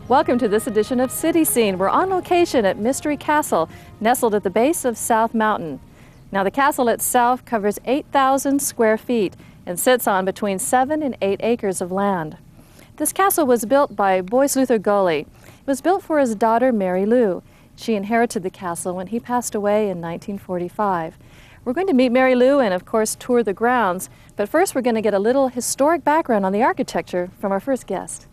Welcome to this edition of City Scene. We're on location at Mystery Castle, nestled at the base of South Mountain. Now, the castle itself covers 8,000 square feet and sits on between 7 and 8 acres of land. This castle was built by Boyce Luther Gully. It was built for his daughter, Mary Lou. She inherited the castle when he passed away in 1945. We're going to meet Mary Lou and, of course, tour the grounds. But first, we're going to get a little historic background on the architecture from our first guest.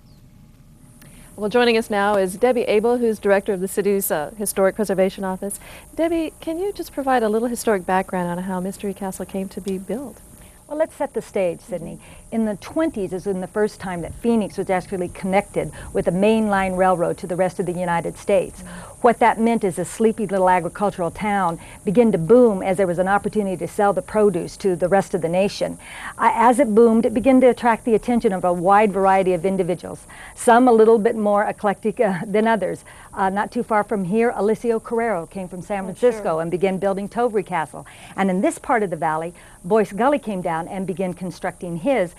Well, joining us now is Debbie Abel, who's director of the city's Historic Preservation Office. Debbie, can you just provide a little historic background on how Mystery Castle came to be built? Well, let's set the stage, Sydney. In the 20s is when the first time that Phoenix was actually connected with a mainline railroad to the rest of the United States. What that meant is a sleepy little agricultural town began to boom as there was an opportunity to sell the produce to the rest of the nation. As it boomed, it began to attract the attention of a wide variety of individuals, some a little bit more eclectic than others. Not too far from here, Alicio Carrero came from San Francisco and began building Tovry Castle. And in this part of the valley, Boyce Gully came down and began constructing his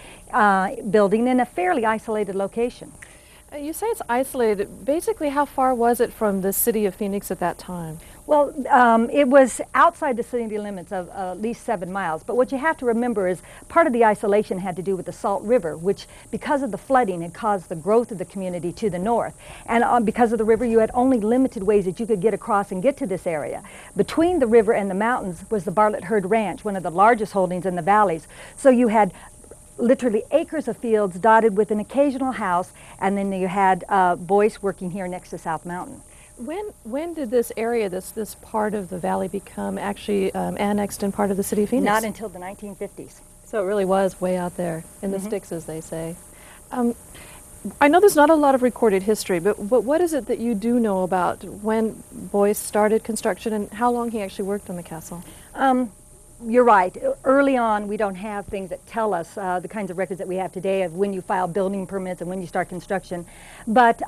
building in a fairly isolated location. You say it's isolated. Basically, how far was it from the city of Phoenix at that time? Well, it was outside the city limits of at least 7 miles. But what you have to remember is part of the isolation had to do with the Salt River, which, because of the flooding, had caused the growth of the community to the north. And because of the river, you had only limited ways that you could get across and get to this area. Between the river and the mountains was the Bartlett Herd Ranch, one of the largest holdings in the valleys. So you had literally acres of fields dotted with an occasional house, and then you had Boyce working here next to South Mountain. When did this area, this part of the valley, become actually annexed and part of the city of Phoenix? Not until the 1950s. So it really was way out there in the sticks, as they say. I know there's not a lot of recorded history, but what is it that you do know about when Boyce started construction and how long he actually worked on the castle? You're right. Early on, we don't have things that tell us the kinds of records that we have today of when you file building permits and when you start construction. But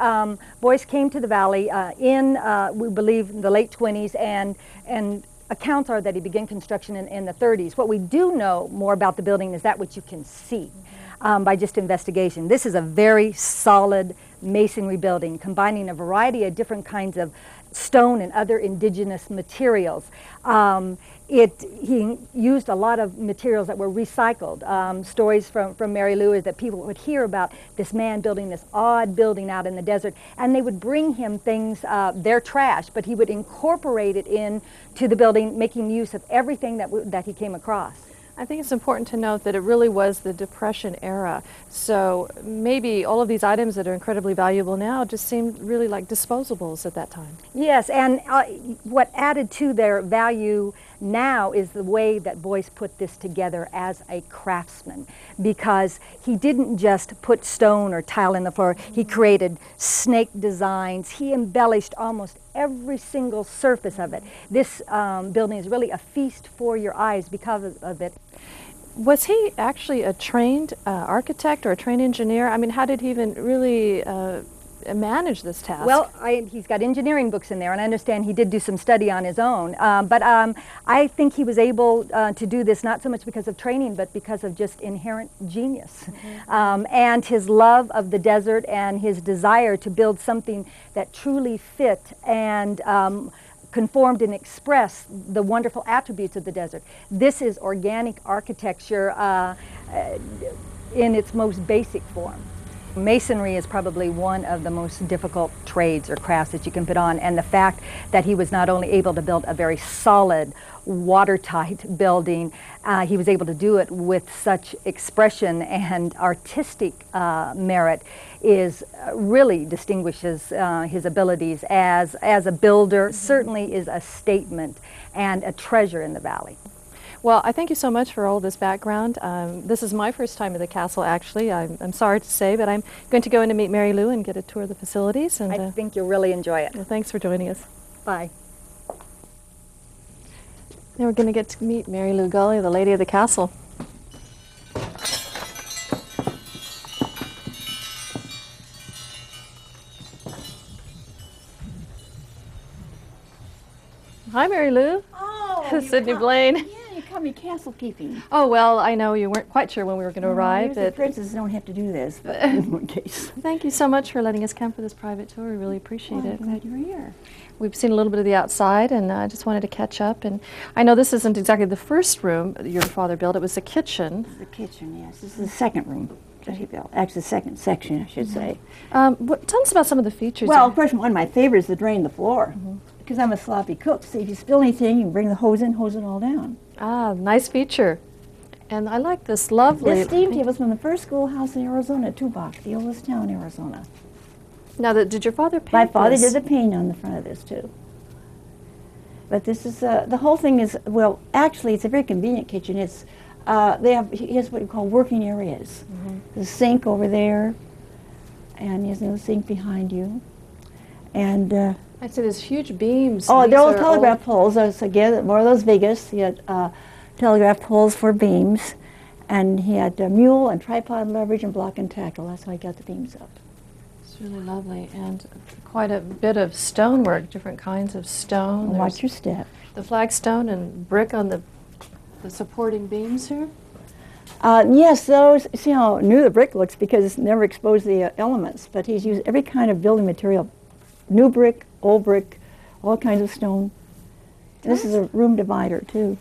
Boyce came to the valley in, we believe, the late 20s, and accounts are that he began construction in the 30s. What we do know more about the building is that which you can see by just investigation. This is a very solid masonry building, combining a variety of different kinds of stone and other indigenous materials. He used a lot of materials that were recycled. Stories from Mary Lou is that people would hear about this man building this odd building out in the desert, and they would bring him things, their trash, but he would incorporate it into the building, making use of everything that he came across. I think it's important to note that it really was the Depression era. So maybe all of these items that are incredibly valuable now just seemed really like disposables at that time. Yes, and what added to their value now is the way that Boyce put this together as a craftsman, because he didn't just put stone or tile in the floor. He created snake designs. He embellished almost every single surface of it. This building is really a feast for your eyes because of it. Was he actually a trained architect or a trained engineer? I mean, how did he even really manage this task? Well, he's got engineering books in there, and I understand he did do some study on his own. But I think he was able to do this not so much because of training, but because of just inherent genius. And his love of the desert and his desire to build something that truly fit and conformed and expressed the wonderful attributes of the desert. This is organic architecture in its most basic form. Masonry is probably one of the most difficult trades or crafts that you can put on, and the fact that he was not only able to build a very solid, watertight building, he was able to do it with such expression and artistic merit really distinguishes his abilities as a builder. Certainly is a statement and a treasure in the valley. Well, I thank you so much for all this background. This is my first time at the castle, actually. I'm sorry to say, but I'm going to go in to meet Mary Lou and get a tour of the facilities. And I think you'll really enjoy it. Well, thanks for joining us. Bye. Now we're going to get to meet Mary Lou Gully, the lady of the castle. Hi, Mary Lou. Oh, Sydney Blaine. Yeah, you come me castle keeping. Oh, well, I know you weren't quite sure when we were going to arrive. The princesses don't have to do this, but in one case. Thank you so much for letting us come for this private tour. We really appreciate Well, it. I'm glad you're here. We've seen a little bit of the outside, and I just wanted to catch up. And I know this isn't exactly the first room that your father built. It was the kitchen. This is the kitchen, yes. This is the second room that he built. Actually, the second section, I should say. Tell us about some of the features. Well, of course, one of my favorites is to drain the floor. Because I'm a sloppy cook. So if you spill anything, you can bring the hose in, hose it all down. Ah, nice feature. And I like this lovely... This steam table was from the first schoolhouse in Arizona, Tubac, the oldest town in Arizona. Now, did your father paint My father this? did the paint on the front of this, too. But this is, the whole thing is, well, actually, it's a very convenient kitchen. It's, he has what we call working areas. There's a sink over there, and he has another sink behind you. And, I see there's huge beams. oh, These they're old are telegraph poles. Those, again, more of those Vegas. He had telegraph poles for beams. And he had mule and tripod leverage and block and tackle. That's how he got the beams up. It's really lovely, and quite a bit of stonework, different kinds of stone. Watch There's your step. the flagstone and brick on the supporting beams here. Yes, those, see how new the brick looks because it's never exposed the elements, but he's used every kind of building material. New brick, old brick, all kinds of stone. This is a room divider, too.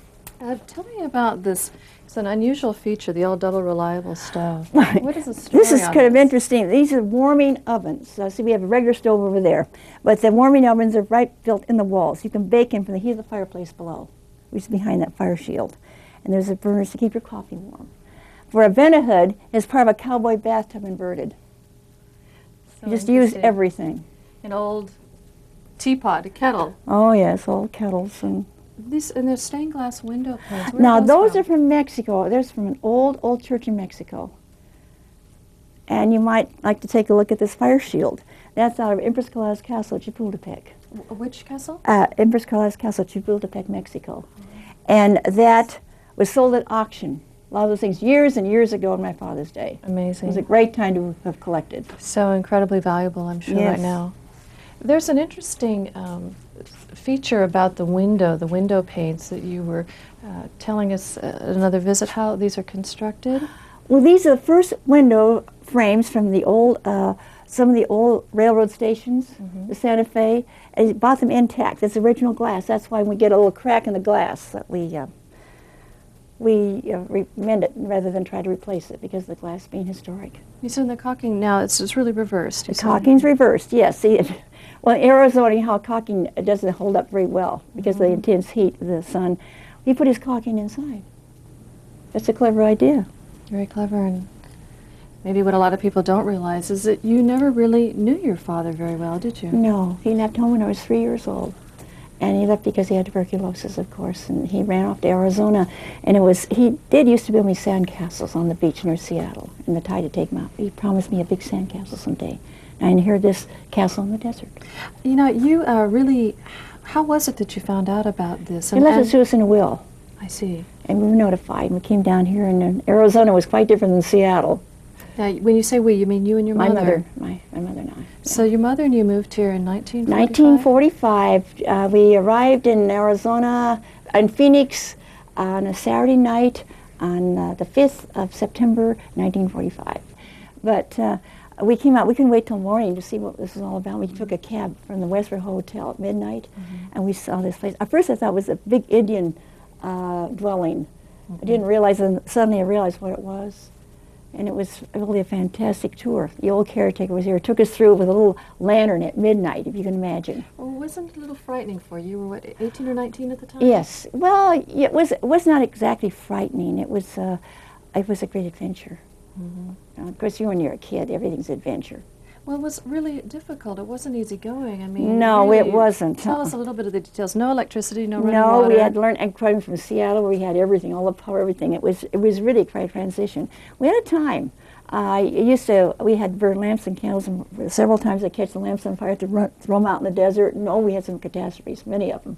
Tell me about this. It's an unusual feature, the old double reliable stove. Right. What is the story This is on kind of this? interesting. These are warming ovens. See, we have a regular stove over there, but the warming ovens are right built in the walls. You can bake in from the heat of the fireplace below, which is behind that fire shield. And there's a burners to keep your coffee warm. For a vent-a-hood, it's part of a cowboy bathtub inverted. So You just use interesting. everything. An old teapot, a kettle. Oh yes, old kettles and. And there's stained glass window panes. Where Now those those are from Mexico. There's from an old church in Mexico. And you might like to take a look at this fire shield. That's out of Empress Cala's Castle, Chapultepec. Which castle? Empress Cala's Castle, Chapultepec, Mexico. And that was sold at auction. A lot of those things years and years ago in my father's day. It Amazing. was a great time to have collected. So incredibly valuable, I'm sure, right Yes. now. There's an interesting feature about the window panes that you were telling us at another visit, how these are constructed. Well, these are the first window frames from the old, some of the old railroad stations, the Santa Fe. And he bought them intact. It's original glass. That's why we get a little crack in the glass that we mend it rather than try to replace it because of the glass being historic. You said the caulking now, it's really reversed. The caulking's reversed, yes. See, well, in Arizona, how caulking doesn't hold up very well because of the intense heat of the sun. He put his caulking inside. That's a clever idea. Very clever, and maybe what a lot of people don't realize is that you never really knew your father very well, did you? No, he left home when I was 3 years old. And he left because he had tuberculosis, of course, and he ran off to Arizona. And he did used to build me sandcastles on the beach near Seattle, and the tide would take him out. He promised me a big sandcastle someday. And here, this castle in the desert. You know, you really, how was it that you found out about this? He left it to us in a will, I see. and we were notified. And we came down here, and Arizona was quite different than Seattle. Now, when you say we, you mean you and your My mother? my mother and I. So your mother and you moved here in 1945? 1945. We arrived in Arizona, in Phoenix, on a Saturday night on the 5th of September, 1945. But we came out, we couldn't wait till morning to see what this was all about. We took a cab from the Westford Hotel at midnight, and we saw this place. At first I thought it was a big Indian dwelling. I didn't realize, and suddenly I realized what it was. And it was really a fantastic tour. The old caretaker was here, took us through with a little lantern at midnight, if you can imagine. Well, wasn't it a little frightening for you? You were, what, 18 or 19 at the time? Yes. Well, it was not exactly frightening. It was a great adventure. Of course, when you're a kid, everything's adventure. Well, it was really difficult. It wasn't easy going. I mean, No, really, it wasn't. Tell us a little bit of the details. No electricity, no running No, water. we had learned, and coming from Seattle, where we had everything, all the power, everything. It was really quite a transition. We had a time. We had burn lamps and candles, and several times I catch the lamps on fire to throw them out in the desert. No, we had some catastrophes, many of them.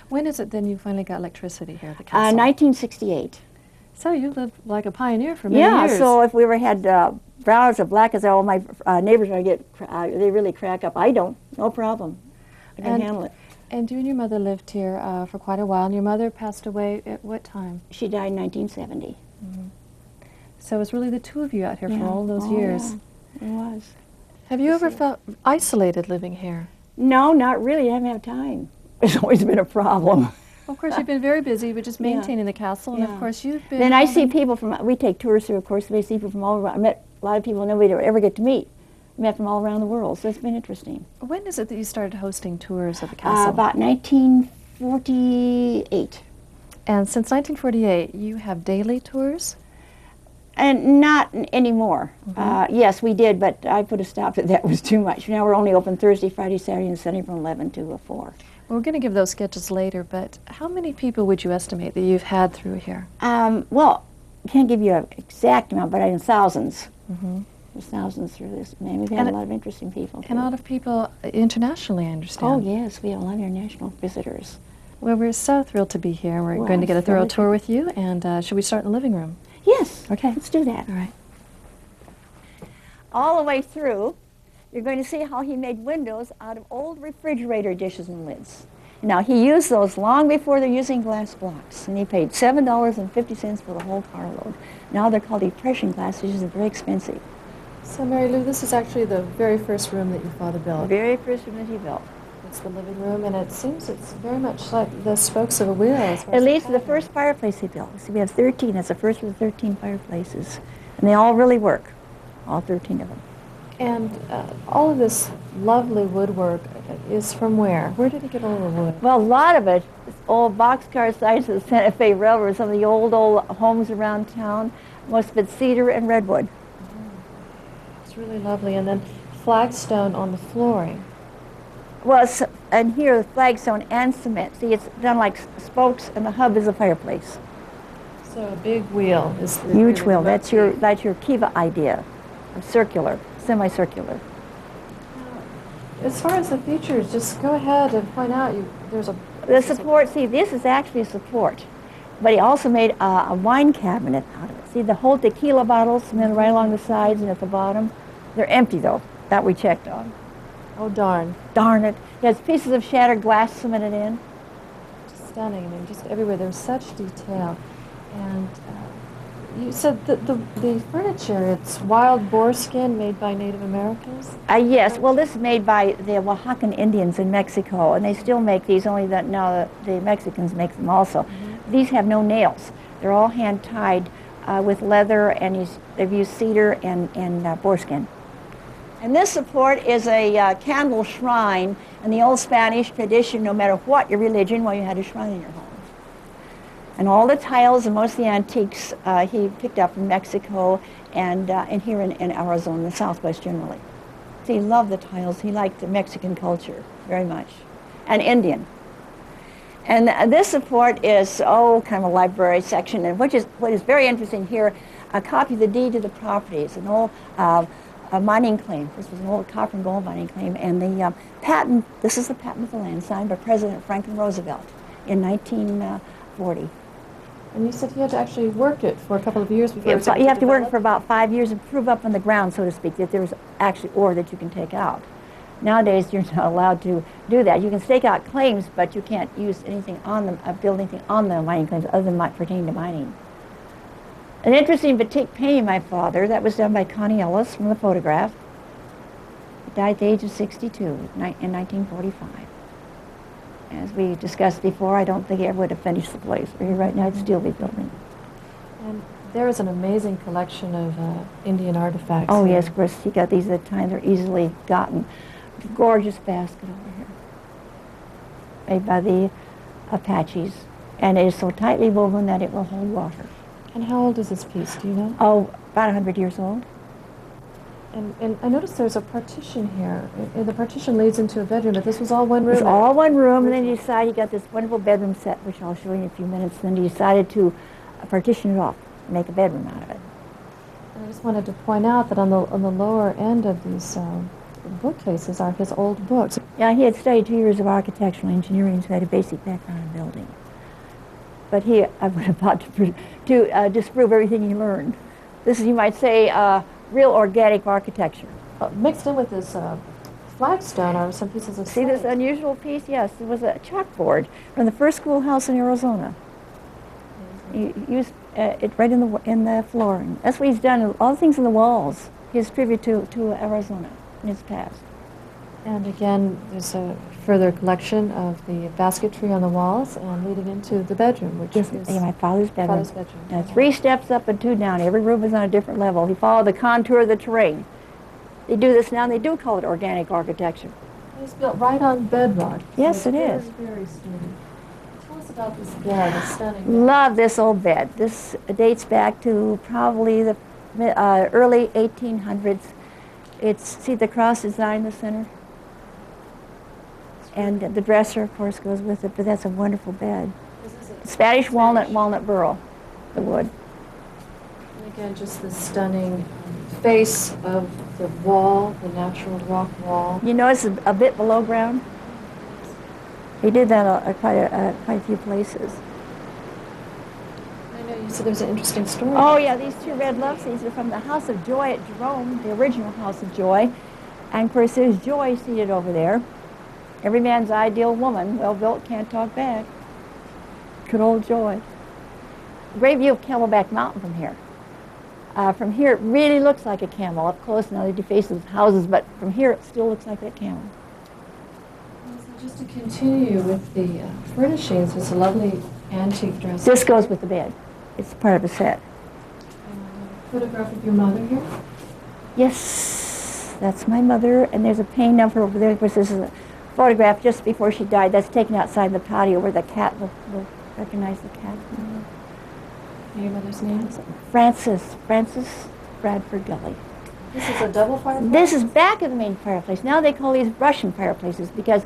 When is it then you finally got electricity here at the castle? 1968. So you lived like a pioneer for many years. Yeah, so if we ever had brown as black as all my neighbors, they really crack up. I don't, no problem. I can handle it. And you and your mother lived here for quite a while, and your mother passed away at what time? She died in 1970. So it was really the two of you out here Yeah. for all those Oh, years. yeah, it was. Have you ever felt isolated living here? No, not really. I haven't had time. It's always been a problem. Of course, you've been very busy with just Yeah. maintaining the castle, and Yeah. of course you've been... Then I see people from, we take tours through, of course, we see people from all around. I met a lot of people nobody would ever get to meet. I met from all around the world, so it's been interesting. When is it that you started hosting tours of the castle? About 1948. And since 1948, you have daily tours? And not anymore. Yes, we did, but I put a stop to that. It was too much. Now we're only open Thursday, Friday, Saturday, and Sunday from 11 to 4. We're going to give those schedules later, but how many people would you estimate that you've had through here? Well, I can't give you an exact amount, but in thousands. There's thousands through this. Man, we've had a lot of interesting people. And a lot of people internationally, I understand. Oh, yes, we have a lot of international visitors. Well, we're so thrilled to be here. We're Well, going to get a it's thorough lovely. tour with you, and should we start in the living room? Yes. Okay. Let's do that. All right. All the way through, you're going to see how he made windows out of old refrigerator dishes and lids. Now, he used those long before they're using glass blocks, and he paid $7.50 for the whole carload. Now they're called depression glass dishes, they're very expensive. So, Mary Lou, this is actually the very first room that your father The built. very first room that he built. It's the living room, and it seems it's very much like the spokes of a wheel. As far At as least the pattern. first fireplace he built. See, we have 13. That's the first of the 13 fireplaces. And they all really work, all 13 of them. And all of this lovely woodwork is from where? Where did he get all the wood? Well, a lot of it is old boxcar sites of the Santa Fe Railroad, some of the old homes around town. Most of it's cedar and redwood. It's really lovely. And then flagstone on the flooring. Well, and here, flagstone and cement. See, it's done like spokes, and the hub is a fireplace. So a big wheel is the Huge really wheel. That's motif. your Kiva idea, of circular, semicircular. As far as the features, just go ahead and point out. There's a The support. See, this is actually a support, but he also made a wine cabinet out of it. See, the whole tequila bottles cemented right along the sides and at the bottom. They're empty though. That we checked on. Oh darn! Darn it! He has pieces of shattered glass cemented in. Just stunning. I mean, just everywhere. There's such detail. And you said that the furniture, it's wild boar skin made by Native Americans? Yes. Well, this is made by the Oaxacan Indians in Mexico, and they still make these. Only that now the Mexicans make them also. These have no nails. They're all hand tied with leather, and they've used cedar and boar skin. And this support is a candle shrine in the old Spanish tradition. No matter what your religion, well, you had a shrine in your home. And all the tiles and most of the antiques he picked up from Mexico and here in Arizona, the Southwest generally. So he loved the tiles. He liked the Mexican culture very much, and Indian. And this support is, kind of a library section, and what is very interesting here, a copy of the deed to the property. It's an old a mining claim. This was an old copper and gold mining claim, and the patent, this is the patent of the land signed by President Franklin Roosevelt in 1940. And you said he had to actually work it for a couple of years before it was able You have to work develop? for about 5 years and prove up on the ground, so to speak, that there's actually ore that you can take out. Nowadays, you're not allowed to do that. You can stake out claims, but you can't use anything on them, build anything on the mining claims other than pertaining to mining. An interesting batik painting of my father, that was done by Connie Ellis from the photograph. He died at the age of 62 in 1945. As we discussed before, I don't think he ever would have finished the place. We're here right now, it'd still be building. And there is an amazing collection of Indian artifacts. Oh, here. yes, of course, you got these at the time, they're easily gotten. Gorgeous basket over here, made by the Apaches. And it is so tightly woven that it will hold water. And how old is this piece, do you know? Oh, about 100 years old. And I noticed there's a partition here. The partition leads into a bedroom, but this was all one room. It's all one room, and then you decide you got this wonderful bedroom set, which I'll show you in a few minutes. Then you decided to partition it off, make a bedroom out of it. And I just wanted to point out that on the lower end of these bookcases are his old books. Yeah, he had studied 2 years of architectural engineering, so he had a basic background in building. But I would have thought to disprove everything he learned. This is, you might say, real organic architecture. Mixed in with his flagstone or some pieces of See this slate. unusual piece? Yes, it was a chalkboard from the first schoolhouse in Arizona. He used it right in the flooring. That's what he's done. All the things in the walls. His tribute to Arizona in his past. And again, there's a further collection of the basketry on the walls and leading into the bedroom, which Yes, is yeah, my father's bedroom. father's bedroom. Now, 3 steps up and 2 down. Every room is on a different level. He followed the contour of the terrain. They do this now, and they do call it organic architecture. It's built right on bedrock. Yes, so it it's is. very, very sturdy. Tell us about this bed, the stunning bed. Love this old bed. This dates back to probably the early 1800s. See the cross design in the center? And the dresser, of course, goes with it, but that's a wonderful bed. Spanish walnut burl, the wood. And again, just the stunning face of the wall, the natural rock wall. You notice a bit below ground? He did that quite a few places. I know you said there was an interesting story. Oh yeah, these 2 red love seats are from the House of Joy at Jerome, the original House of Joy. And of course there's Joy seated over there. Every man's ideal woman, well built, can't talk back. Good old Joy. Great view of Camelback Mountain from here. From here it really looks like a camel. Up close now they deface the houses, but from here it still looks like that camel. So just to continue with the furnishings, there's a lovely antique dresser. This goes with the bed. It's part of a set. Photograph of your mother here. Yes, that's my mother, and there's a painting of her over there. Of course, this is a photograph just before she died. That's taken outside the patio where the cat will recognize the cat. And your mother's name? Frances Bradford Gully. This is a double fireplace? This is back of the main fireplace. Now they call these Russian fireplaces because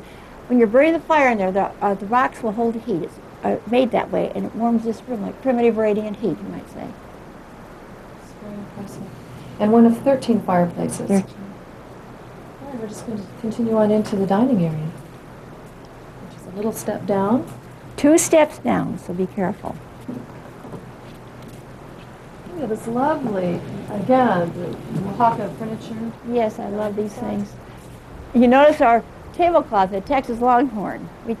when you're burning the fire in there, the rocks will hold the heat. It's made that way, and it warms this room like primitive radiant heat, you might say. It's very impressive. And one of 13 fireplaces. 13. All right, we're just going to continue on into the dining area, which is a little step down. 2 steps down, so be careful. Look at this lovely, again, the Oaxaca furniture. Yes, I love these things. You notice our tablecloth, the Texas Longhorn. We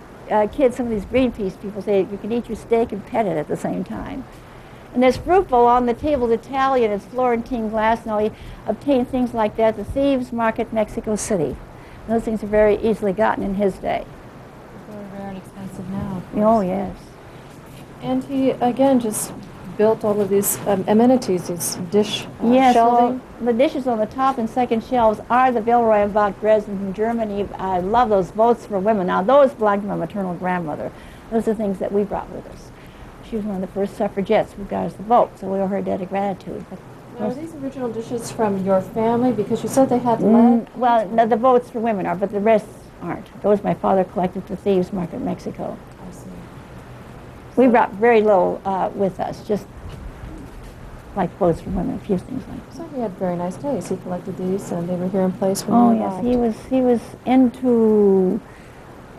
kids, some of these Greenpeace people say you can eat your steak and pet it at the same time. And this fruit bowl on the table is Italian, it's Florentine glass, and he obtained things like that at the Thieves Market, Mexico City. And those things are very easily gotten in his day. Very rare and expensive now. Oh, yes. And he, again, just built all of these amenities, these dish Yes, shelving. well, the dishes on the top and second shelves are the Villeroy and Bach Dresden from Germany. I love those boats for women. Now, those belong to my maternal grandmother. Those are things that we brought with us. She was one of the first suffragettes who got us the vote, so we owe her a debt of gratitude. But Now, are these original dishes from your family? Because you said they had lead. well, no, the votes for women are, but the rest aren't. Those my father collected to Thieves Market, Mexico. I see. We brought very little with us, just like votes for women, a few things like that. So he had very nice taste. He collected these, and they were here in place when Oh you yes, arrived. he was into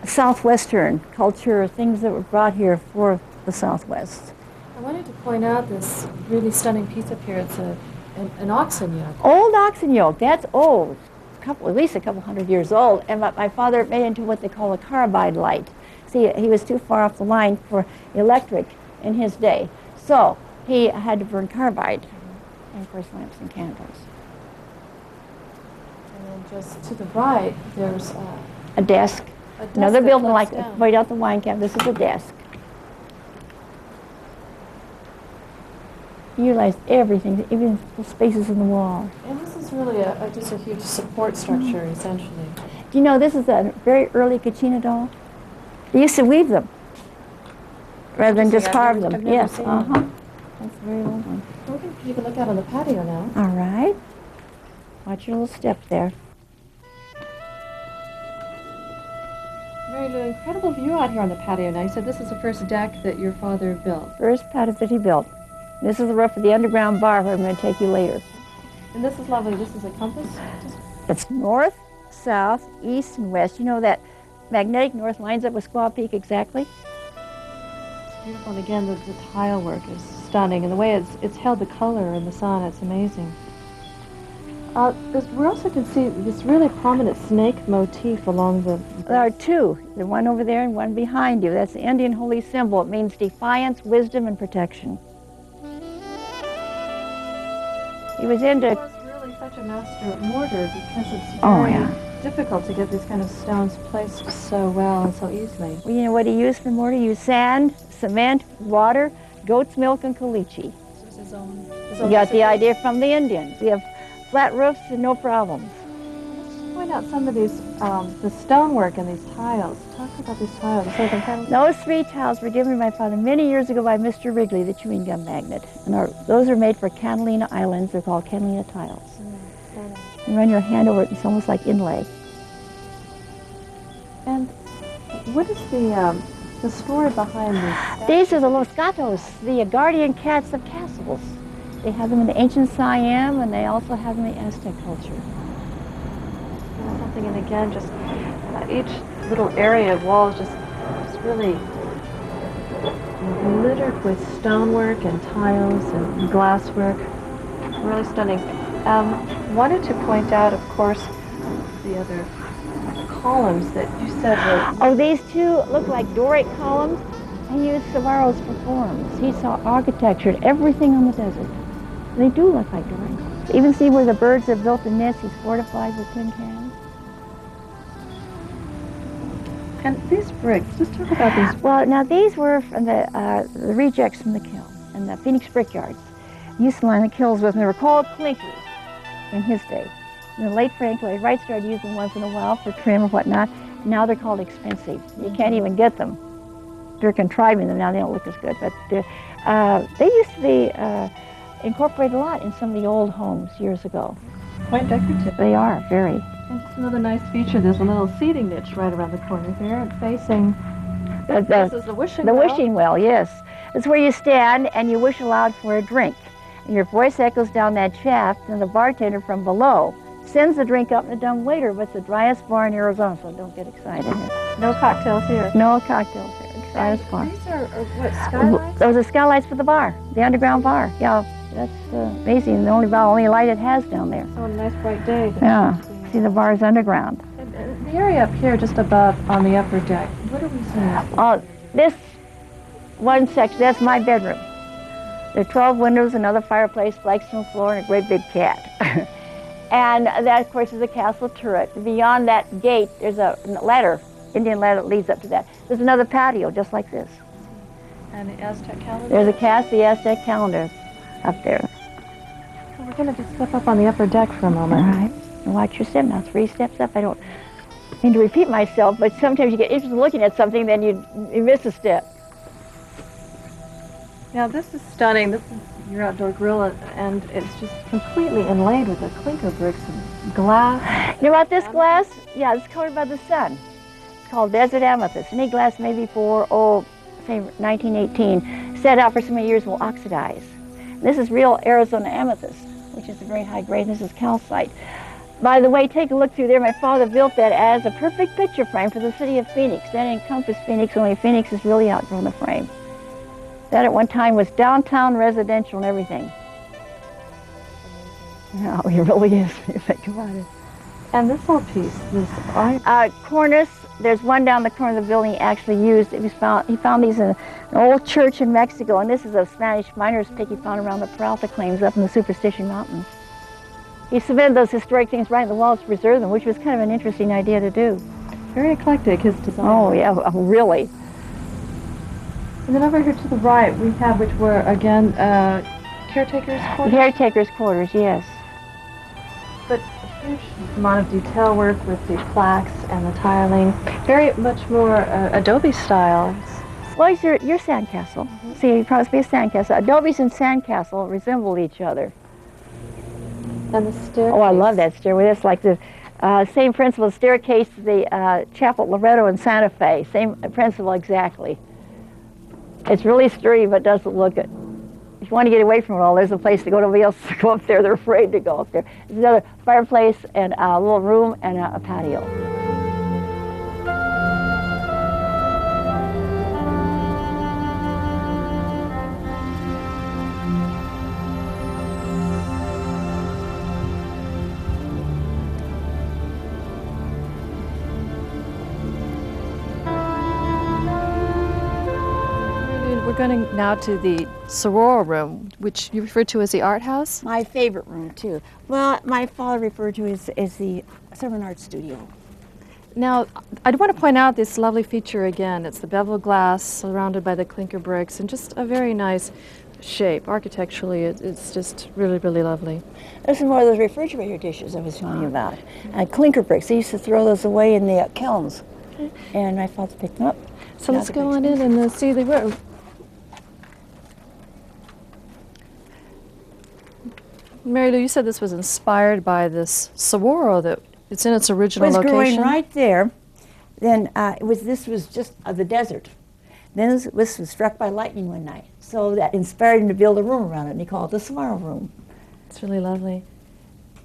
Southwestern culture, things that were brought here for the Southwest. I wanted to point out this really stunning piece up here. It's an oxen yoke. Old oxen yoke, that's old, at least a couple hundred years old, and my father made into what they call a carbide light. See, he was too far off the line for electric in his day, so he had to burn carbide, and of course lamps and candles. And then just to the right, there's A desk. a desk Another that building flips like down. right out the wine cabinet. This is a desk. He utilized everything, even the spaces in the wall. And this is really just a huge support structure, essentially. Do you know this is a very early Kachina doll? They used to weave them rather than just Interesting. carve them. I've never Yes, seen them. That's a very old one. We're going to take a look out on the patio now. All right. Watch your little step there. There's an incredible view out here on the patio now. You said this is the first deck that your father built. First patio that he built. This is the roof of the underground bar where I'm going to take you later. And this is lovely. This is a compass. It's north, south, east, and west. You know that magnetic north lines up with Squaw Peak exactly? It's beautiful. And again, the tile work is stunning. And the way it's held the color in the sun, it's amazing. We also can see this really prominent snake motif along the... There are two, the one over there and one behind you. That's the Indian holy symbol. It means defiance, wisdom, and protection. He was into... He was really such a master of mortar because it's very difficult to get these kind of stones placed so well and so easily. Well, you know what he used for mortar? He used sand, cement, water, goat's milk, and caliche. So it's his own He got the idea from the Indians. We have flat roofs and no problems. Let's just point out some of these, the stonework and these tiles. Talk about these tiles. So they kind of... Those three tiles were given to my father many years ago by Mr. Wrigley, the chewing gum magnate. And those are made for Catalina Islands. They're called Catalina tiles. You run your hand over it, it's almost like inlay. And what is the story behind these? These are the Los Gatos, the guardian cats of castles. They have them in the ancient Siam, and they also have them in the Aztec culture. Something, and again, just each little area of wall is just really littered with stonework and tiles and glasswork. Really stunning. Wanted to point out, of course, the other columns that you said were... Oh, these two look like Doric columns. He used Savarro's for forms. He saw architecture and everything on the desert. They do look like Doric columns. Even see where the birds have built the nest, he's fortified with tin cans. And these bricks, just talk about these. Well, now these were from the rejects from the kiln and the Phoenix brickyards. He used to line the kilns with them. They were called clinkers in his day. In the late Frank Lloyd Wright started using them once in a while for trim or whatnot. Now they're called expensive. You can't even get them. They're contriving them now. They don't look as good, but they used to be incorporated a lot in some of the old homes years ago. Quite decorative. They are, very. And it's another nice feature. There's a little seating niche right around the corner here, facing... This is the wishing well. The wishing well, yes. It's where you stand and you wish aloud for a drink. And your voice echoes down that shaft, and the bartender from below sends the drink up to the dumbwaiter, but it's the driest bar in Arizona, so don't get excited here. No cocktails here. No cocktails here. Driest bar. These are what, skylights? Those are skylights for the bar, the underground bar. Yeah, that's amazing. The only light it has down there. So on a nice bright day. Yeah, see the bar's underground. And the area up here, just above on the upper deck, what are we seeing? This one section, that's my bedroom. There are 12 windows, another fireplace, flagstone floor, and a great big cat. And that, of course, is the castle turret. Beyond that gate, there's a ladder, Indian ladder that leads up to that. There's another patio, just like this. And the Aztec calendar? There's the Aztec calendar up there. So we're going to just step up on the upper deck for a moment. All right. And watch your step now. 3 steps up. I don't mean to repeat myself, but sometimes you get interested in looking at something, then you miss a step. Now this is stunning. This is your outdoor grill, and it's just completely inlaid with the clinker bricks and glass. You know about this glass? Yeah, it's colored by the sun. It's called desert amethyst. Any glass made before, say 1918, set out for so many years will oxidize. This is real Arizona amethyst, which is a very high grade. This is calcite. By the way, take a look through there. My father built that as a perfect picture frame for the city of Phoenix. That encompassed Phoenix, only Phoenix has really outgrown the frame. That at one time was downtown residential and everything. No, it really is, if you think about it. And this whole piece, this cornice, there's one down the corner of the building he actually used. He found these in an old church in Mexico, and this is a Spanish miner's pick he found around the Peralta claims up in the Superstition Mountains. He cemented those historic things right in the walls to preserve them, which was kind of an interesting idea to do. Very eclectic, his design. Oh, yeah, really. And then over here to the right, we have, which were, again, caretakers' quarters? Caretakers' quarters, yes. But a huge amount of detail work with the plaques and the tiling. Very much more adobe style. Well, it's your sandcastle. Mm-hmm. See, it probably be a sandcastle. Adobes and sandcastle resemble each other. And the staircase. Oh, I love that stairway. That's like the same principle, staircase to the Chapel Loretto in Santa Fe. Same principle exactly. It's really sturdy, but doesn't look it. If you want to get away from it all, there's a place to go. Nobody else to go up there. They're afraid to go up there. There's another fireplace and a little room and a patio. we're going now to the soror room, which you refer to as the art house. My favorite room, too. Well, my father referred to it as the Southern Art Studio. Now, I want to point out this lovely feature again. It's the beveled glass surrounded by the clinker bricks and just a very nice shape. Architecturally, it's just really, really lovely. Those are more of those refrigerator dishes I was telling you about. Clinker bricks. They used to throw those away in the kilns. Okay. And my father picked them up. So let's go on in and see the room. Mary Lou, you said this was inspired by this saguaro that it's in its original location. It was growing right there. Then this was just the desert. Then this was struck by lightning one night. So that inspired him to build a room around it, and he called it the saguaro room. It's really lovely.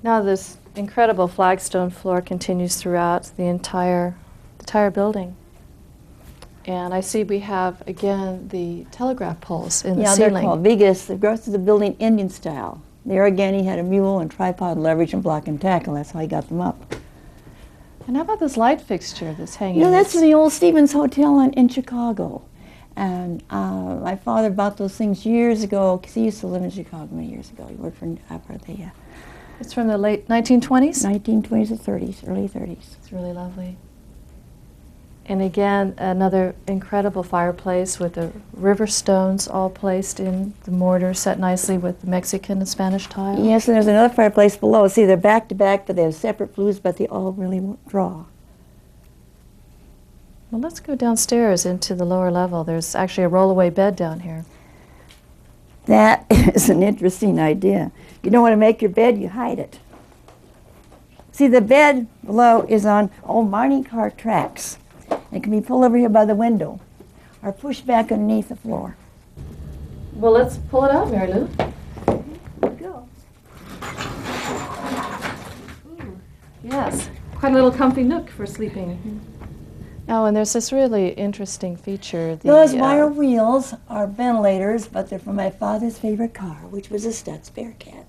Now this incredible flagstone floor continues throughout the entire building. And I see we have, again, the telegraph poles in the ceiling. Yeah, they're called vigas. The rest of the building Indian style. There again, he had a mule and tripod leverage and block and tackle. That's how he got them up. And how about this light fixture that's hanging? You know, that's the old Stevens Hotel in Chicago. And my father bought those things years ago, because he used to live in Chicago many years ago. He worked for the... It's from the late 1920s? 1920s or 30s, early 30s. It's really lovely. And again, another incredible fireplace with the river stones all placed in the mortar, set nicely with the Mexican and Spanish tile. Yes, and there's another fireplace below. See, they're back to back, but they have separate flues, but they all really draw. Well, let's go downstairs into the lower level. There's actually a rollaway bed down here. That is an interesting idea. You don't want to make your bed, you hide it. See, the bed below is on old mining car tracks. It can be pulled over here by the window or pushed back underneath the floor. Well, let's pull it out, Mary Lou. Here we go. Ooh, yes, quite a little comfy nook for sleeping. Oh, and there's this really interesting feature. Those wire wheels are ventilators, but they're from my father's favorite car, which was a Stutz Bearcat.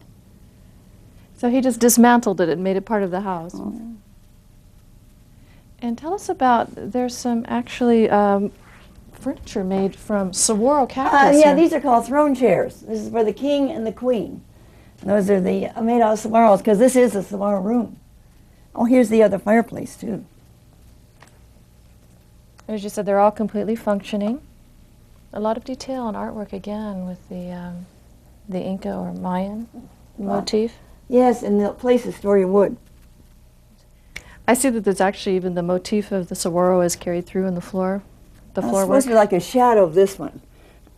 So he just dismantled it and made it part of the house. Oh. And tell us about, there's some actually furniture made from saguaro cactus. Yeah, these are called throne chairs. This is for the king and the queen. And those are the made out of saguaros, because this is a saguaro room. Oh, here's the other fireplace, too. As you said, they're all completely functioning. A lot of detail and artwork again with the Inca or Mayan motif. Yes, and the place is story wood. I see that there's actually even the motif of the saguaro is carried through in the floor. The floor work. It's supposed to be like a shadow of this one.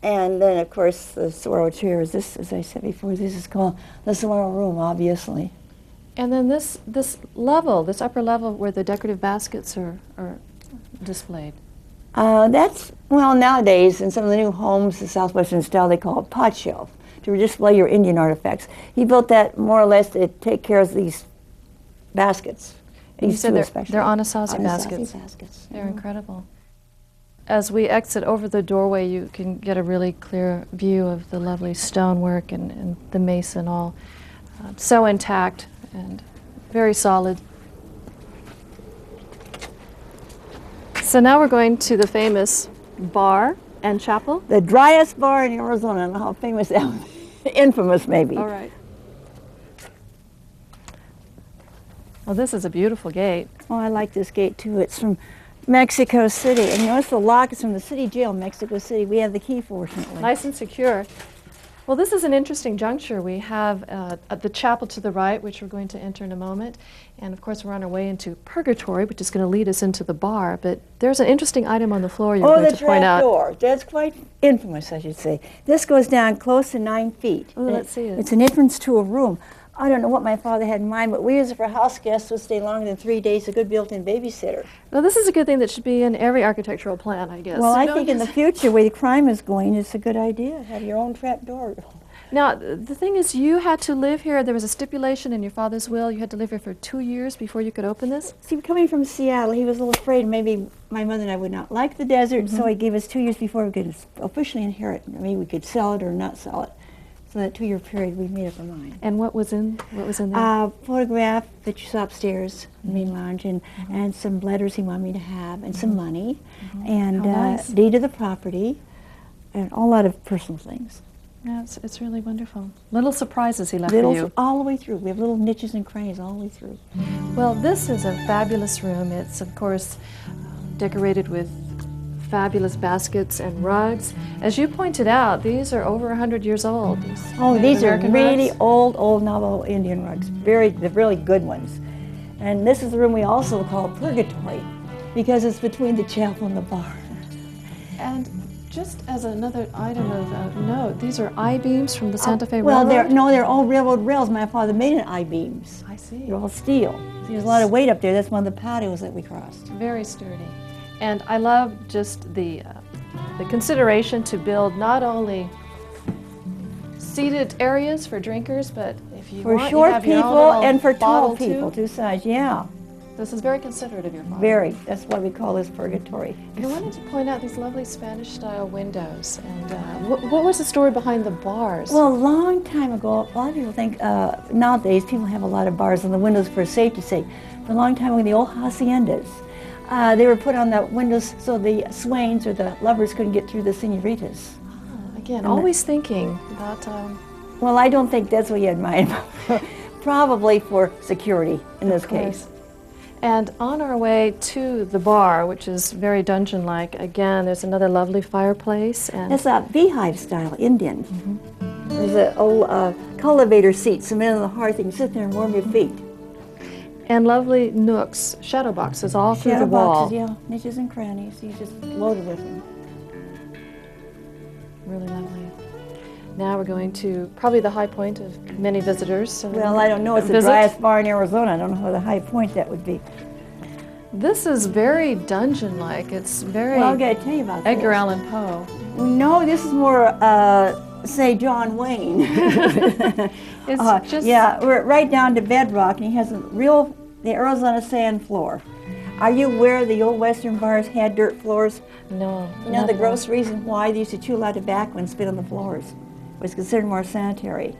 And then, of course, the saguaro chair is this, as I said before, this is called the saguaro room, obviously. And then this level, this upper level where the decorative baskets are displayed. That's, well, nowadays, in some of the new homes, the Southwestern style, they call it pot shelf, to display your Indian artifacts. He built that more or less to take care of these baskets. You said they're Anasazi baskets. They're incredible. As we exit over the doorway, you can get a really clear view of the lovely stonework and the mason, all so intact and very solid. So now we're going to the famous bar and chapel. The driest bar in Arizona. I don't know how famous that was. Infamous, maybe. All right. Well, this is a beautiful gate. Oh, I like this gate, too. It's from Mexico City. And you notice the lock is from the city jail, Mexico City. We have the key, fortunately. Nice and secure. Well, this is an interesting juncture. We have the chapel to the right, which we're going to enter in a moment. And, of course, we're on our way into Purgatory, which is going to lead us into the bar. But there's an interesting item on the floor you're going to point out. Oh, the trap door. That's quite infamous, I should say. This goes down close to 9 feet. Oh, let's see it. It's an entrance to a room. I don't know what my father had in mind, but we use it for house guests who stay longer than 3 days, a good built-in babysitter. Well, this is a good thing that should be in every architectural plan, I guess. Well, I think in the future, the way the crime is going, it's a good idea. Have your own trap door. Now, the thing is, you had to live here. There was a stipulation in your father's will. You had to live here for 2 years before you could open this. See, coming from Seattle, he was a little afraid maybe my mother and I would not like the desert, so he gave us 2 years before we could officially inherit. Maybe we could sell it or not sell it. So that 2 year period, we made up our mind. And what was in there? Photograph that you saw upstairs in the main lounge, and some letters he wanted me to have, and some money, and How nice. deed of the property, and a lot of personal things. Yeah, it's really wonderful. Little surprises he left Little, for you. all the way through. We have little niches and crannies all the way through. Well, this is a fabulous room. It's, of course, decorated with fabulous baskets and rugs. As you pointed out, these are over 100 years old. These These are American really rugs. old Navajo Indian rugs. The really good ones. And this is the room we also call Purgatory, because it's between the chapel and the bar. And just as another item of note, these are I-beams from the Santa Fe Well, Railroad? they're all railroad rails. My father made an I-beams. I see. They're all steel. There's a lot of weight up there. That's one of the patios that we crossed. Very sturdy. And I love just the consideration to build not only seated areas for drinkers, but if you For want, you short have your own people little and for tall bottle, people, too. two sides, yeah. This is very considerate of your father. Very. That's why we call this Purgatory. And I wanted to point out these lovely Spanish-style windows. And what was the story behind the bars? Well, a long time ago, a lot of people think nowadays people have a lot of bars on the windows for safety's sake. But a long time ago, the old haciendas, they were put on the windows so the swains or the lovers couldn't get through the senoritas. Again, always thinking about... Well, I don't think that's what you had in mind. Probably for security in this case. And on our way to the bar, which is very dungeon-like, again, there's another lovely fireplace. And It's a beehive style, Indian. There's an old cultivator seat cemented on the hearth. You can sit there and warm your feet. and lovely nooks, shadow boxes all through Shadow the wall. boxes, yeah, niches and crannies. He's just loaded with them. Really lovely. Now we're going to probably the high point of many visitors. Well, I don't know. It's the visit. driest bar in Arizona. I don't know how the high point that would be. This is very dungeon-like. It's very Well, I got to tell you about Edgar this. Allan Poe. No, this is more, say, John Wayne. It's just Yeah, we're right down to bedrock, and he has the Arizona sand floor. Are you aware the old Western bars had dirt floors? no. You know the gross reason why they used to chew a lot of tobacco and spit on the floors was considered more sanitary.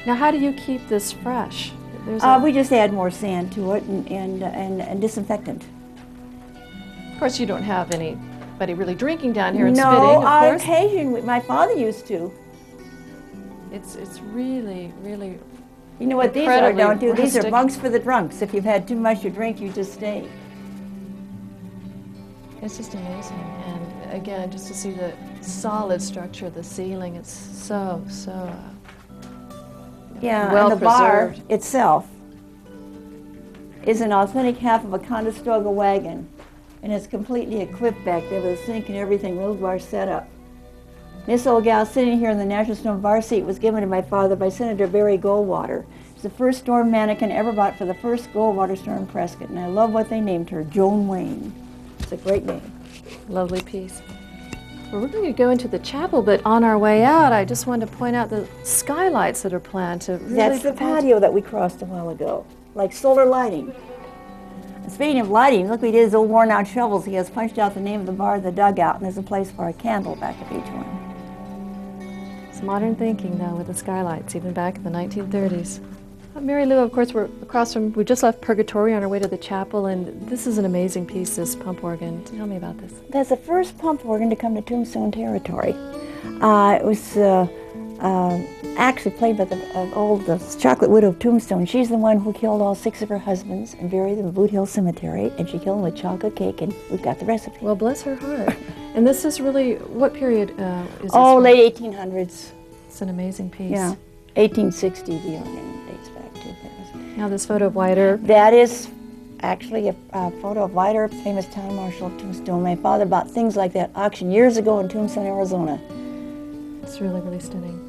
Now, how do you keep this fresh? There's We just add more sand to it and disinfectant. of course, you don't have anybody really drinking down here and No, spitting. Of on course, occasion, my father used to. it's really, really. You know what these are, Incredibly don't you? These are rustic. bunks for the drunks. If you've had too much to drink, you just stay. It's just amazing. And again, just to see the solid structure of the ceiling, it's so Yeah, well and the bar preserved. itself is an authentic half of a Conestoga wagon, and it's completely equipped back there with a sink and everything, little bar set up. This old gal sitting here in the National Stone bar seat was given to my father by Senator Barry Goldwater. It's the first storm mannequin ever bought for the first Goldwater store in Prescott, and I love what they named her, Joan Wayne. It's a great name. lovely piece. Well, we're going to go into the chapel, but on our way out, I just wanted to point out the skylights that are planned to really That's the provide- patio that we crossed a while ago, like solar lighting. And speaking of lighting, look, we did his old worn out shovels. He has punched out the name of the bar, the dugout, and there's a place for a candle back of each one. It's modern thinking, though, with the skylights, even back in the 1930s. Mary Lou, of course, we're across from, we just left Purgatory on our way to the chapel, and this is an amazing piece, this pump organ. Tell me about this. That's the first pump organ to come to Tombstone territory. It was actually played by the old chocolate widow of Tombstone. She's the one who killed all 6 of her husbands and buried them in Boot Hill Cemetery, and she killed them with chocolate cake, and we've got the recipe. Well, bless her heart. And this is really, what period is this? Oh, from? late 1800s. It's an amazing piece. Yeah, 1860 the organ dates back to. Now this photo of White Earp. That is actually a photo of White Earp, famous town marshal of Tombstone. My father bought things like that auction years ago in Tombstone, Arizona. It's really, really stunning.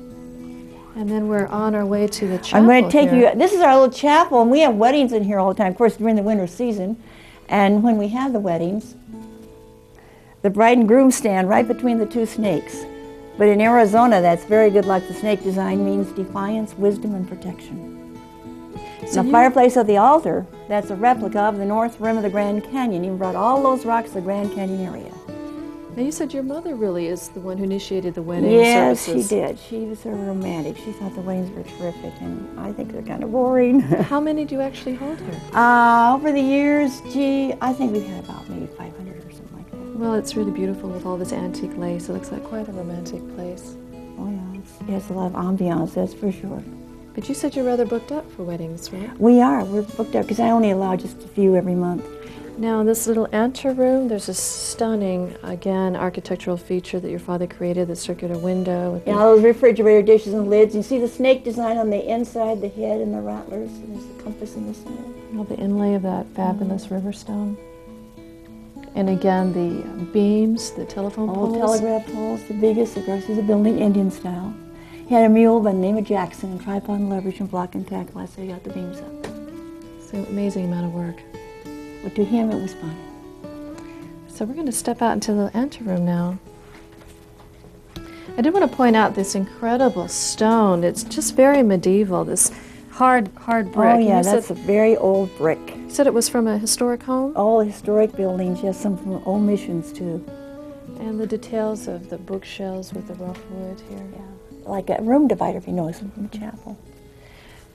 And then we're on our way to the chapel. I'm going to take here. you, this is our little chapel, and we have weddings in here all the time, of course, during the winter season. And when we have the weddings, the bride and groom stand right between the 2 snakes. But in Arizona, that's very good luck. The snake design means defiance, wisdom, and protection. So The fireplace of the altar, that's a replica of the north rim of the Grand Canyon. He brought all those rocks to the Grand Canyon area. Now you said your mother really is the one who initiated the wedding Yes, services. she did. She was a romantic. She thought the weddings were terrific, and I think they're kind of boring. How many do you actually hold here? Over the years, gee, I think we've had about maybe 500 or something like that. Well, it's really beautiful with all this antique lace. It looks like quite a romantic place. Oh yeah, it has a lot of ambiance, that's for sure. But you said you're rather booked up for weddings, right? We're booked up because I only allow just a few every month. Now, in this little anteroom, there's a stunning, again, architectural feature that your father created, the circular window. With Yeah, all those refrigerator dishes and lids. You see the snake design on the inside, the head and the rattlers, and there's the compass in the center. all the inlay of that fabulous river stone. And again, the beams, the telephone poles. Old telegraph poles, the biggest, of course, is a building Indian style. He had a mule by the name of Jackson, and tripod and leverage and block and tackle. That's how he got the beams up. It's an amazing amount of work. But to him, it was fun. So we're going to step out into the anteroom now. I did want to point out this incredible stone. It's just very medieval, this hard brick. Oh yeah, that's a very old brick. You said it was from a historic home? All historic buildings, yes, some from old missions too. And the details of the bookshelves with the rough wood here. Yeah, like a room divider, if you notice, from the chapel.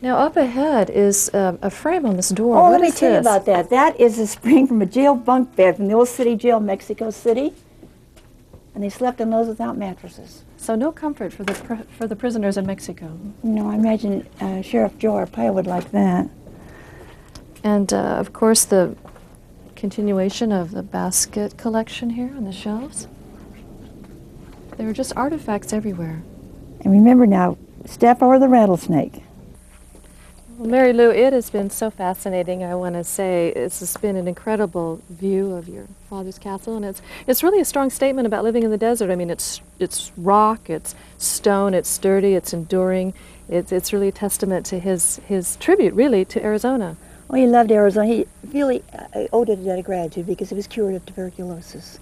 Now up ahead is a frame on this door. Oh, What let me is tell you this? about that. That is a spring from a jail bunk bed from the old city jail, Mexico City. And they slept on those without mattresses. So no comfort for the prisoners in Mexico. No, I imagine Sheriff Joe Arpaio would like that. And of course the continuation of the basket collection here on the shelves. There are just artifacts everywhere. And remember now, step over the rattlesnake. Well, Mary Lou, it has been so fascinating, I want to say. It's been an incredible view of your father's castle, and it's really a strong statement about living in the desert. I mean, it's rock, it's stone, it's sturdy, it's enduring. It's really a testament to his tribute, really, to Arizona. Well, he loved Arizona. He really owed it a debt of gratitude because he was cured of tuberculosis.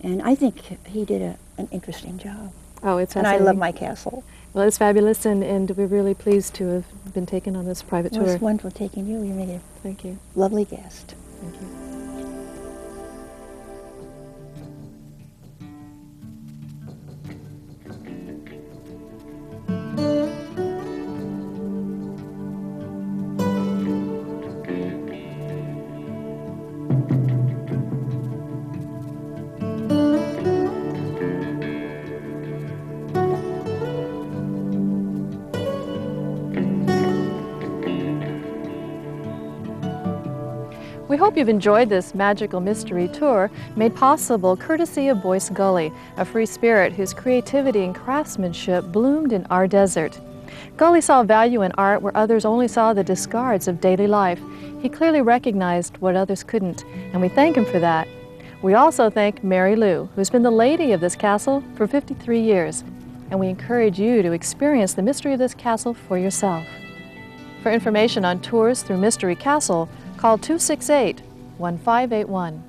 And I think he did an interesting job. Oh, it's And fascinating. I love my castle. Well, it's fabulous, and we're really pleased to have been taken on this private Well, tour. it's wonderful taking you. You made a Thank you. lovely guest. Thank you. We hope you've enjoyed this magical mystery tour made possible courtesy of Boyce Gully, a free spirit whose creativity and craftsmanship bloomed in our desert. Gully saw value in art where others only saw the discards of daily life. He clearly recognized what others couldn't, and we thank him for that. We also thank Mary Lou, who's been the lady of this castle for 53 years, and we encourage you to experience the mystery of this castle for yourself. For information on tours through Mystery Castle, call 268-1581.